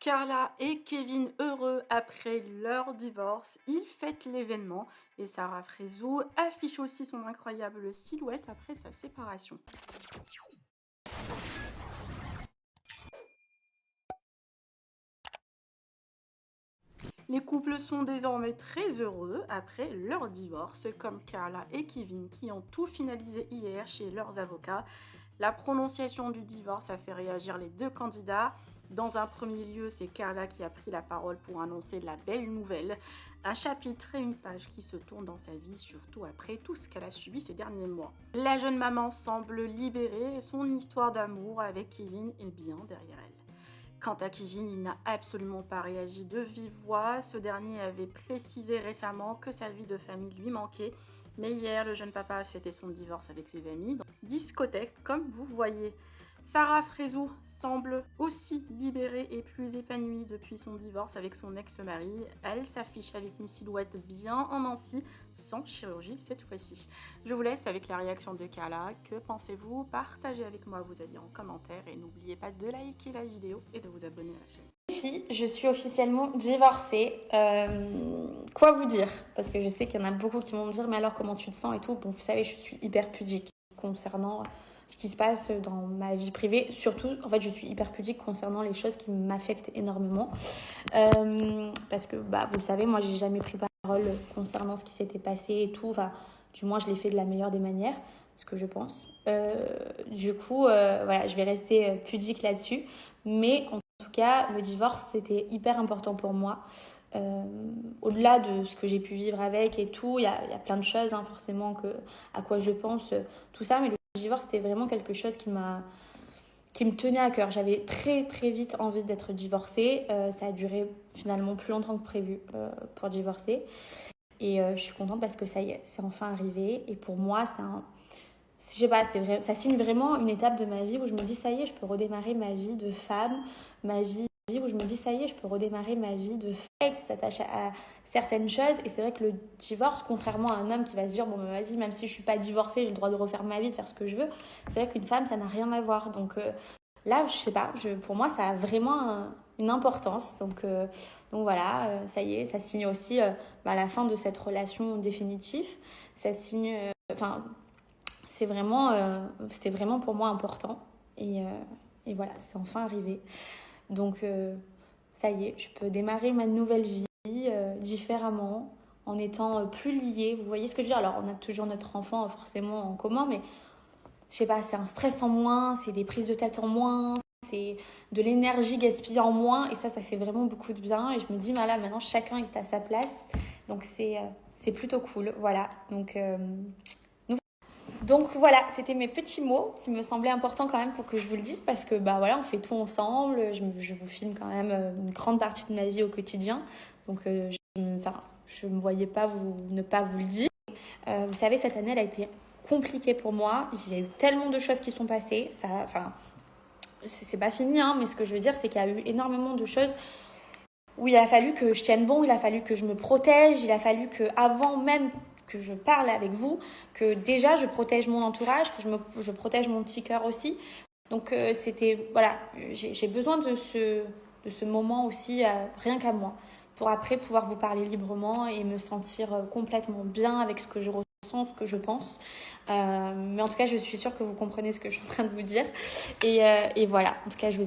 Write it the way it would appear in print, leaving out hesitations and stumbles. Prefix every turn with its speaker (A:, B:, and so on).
A: Carla et Kevin heureux après leur divorce, ils fêtent l'événement et Sarah Frézou affiche aussi son incroyable silhouette après sa séparation. Les couples sont désormais très heureux après leur divorce, comme Carla et Kevin qui ont tout finalisé hier chez leurs avocats. La prononciation du divorce a fait réagir les deux candidats. Dans un premier lieu, c'est Carla qui a pris la parole pour annoncer la belle nouvelle. Un chapitre et une page qui se tournent dans sa vie, surtout après tout ce qu'elle a subi ces derniers mois. La jeune maman semble libérée et son histoire d'amour avec Kevin est bien derrière elle. Quant à Kevin, il n'a absolument pas réagi de vive voix. Ce dernier avait précisé récemment que sa vie de famille lui manquait. Mais hier, le jeune papa a fêté son divorce avec ses amis dans une discothèque, comme vous voyez. Sarah Frézou semble aussi libérée et plus épanouie depuis son divorce avec son ex-mari. Elle s'affiche avec une silhouette bien en Nancy, sans chirurgie cette fois-ci. Je vous laisse avec la réaction de Carla. Que pensez-vous? Partagez avec moi vos avis en commentaire et n'oubliez pas de liker la vidéo et de vous abonner à la chaîne.
B: Je suis officiellement divorcée. Quoi vous dire? Parce que je sais qu'il y en a beaucoup qui vont me dire mais alors comment tu te sens et tout. Bon, vous savez, je suis hyper pudique concernant ce qui se passe dans ma vie privée. Surtout, en fait, je suis hyper pudique concernant les choses qui m'affectent énormément. Parce que, vous le savez, moi, j'ai jamais pris parole concernant ce qui s'était passé et tout. Enfin, du moins, je l'ai fait de la meilleure des manières, ce que je pense. Du coup, voilà, je vais rester pudique là-dessus. Mais en tout cas, le divorce, c'était hyper important pour moi. Au-delà de ce que j'ai pu vivre avec et tout, il y a plein de choses, hein, forcément, à quoi je pense, tout ça. Mais le divorce, c'était vraiment quelque chose qui me tenait à cœur. J'avais très très vite envie d'être divorcée. Ça a duré finalement plus longtemps que prévu pour divorcer. Et je suis contente parce que ça y est, c'est enfin arrivé. Et pour moi, je sais pas, ça signe vraiment une étape de ma vie où je me dis ça y est, je peux redémarrer ma vie de femme, où je me dis ça y est, je peux redémarrer ma vie de femme qui s'attache à certaines choses. Et c'est vrai que le divorce, contrairement à un homme qui va se dire bon vas-y, même si je suis pas divorcée, j'ai le droit de refaire ma vie, de faire ce que je veux. C'est vrai qu'une femme, ça n'a rien à voir. Donc là, je sais pas, pour moi, ça a vraiment une importance. Donc voilà, ça y est, ça signe aussi la fin de cette relation définitive. Ça signe, c'était vraiment pour moi important. Et voilà, c'est enfin arrivé. Donc, ça y est, je peux démarrer ma nouvelle vie différemment, en étant plus liée. Vous voyez ce que je veux dire? Alors, on a toujours notre enfant forcément en commun, mais je sais pas, c'est un stress en moins, c'est des prises de tête en moins, c'est de l'énergie gaspillée en moins. Et ça fait vraiment beaucoup de bien. Et je me dis, là, maintenant, chacun est à sa place. Donc, c'est plutôt cool. Voilà. Donc voilà, c'était mes petits mots qui me semblaient importants quand même pour que je vous le dise parce que voilà, on fait tout ensemble. Je vous filme quand même une grande partie de ma vie au quotidien. Donc je me voyais pas ne pas vous le dire. Vous savez, cette année, elle a été compliquée pour moi. Il y a eu tellement de choses qui sont passées. C'est pas fini, hein, mais ce que je veux dire, c'est qu'il y a eu énormément de choses où il a fallu que je tienne bon, il a fallu que je me protège, il a fallu que avant même que je parle avec vous, que déjà je protège mon entourage, que je protège mon petit cœur aussi. Donc j'ai besoin de ce moment aussi, rien qu'à moi, pour après pouvoir vous parler librement et me sentir complètement bien avec ce que je ressens, ce que je pense. Mais en tout cas, je suis sûre que vous comprenez ce que je suis en train de vous dire. Et voilà, en tout cas, je vous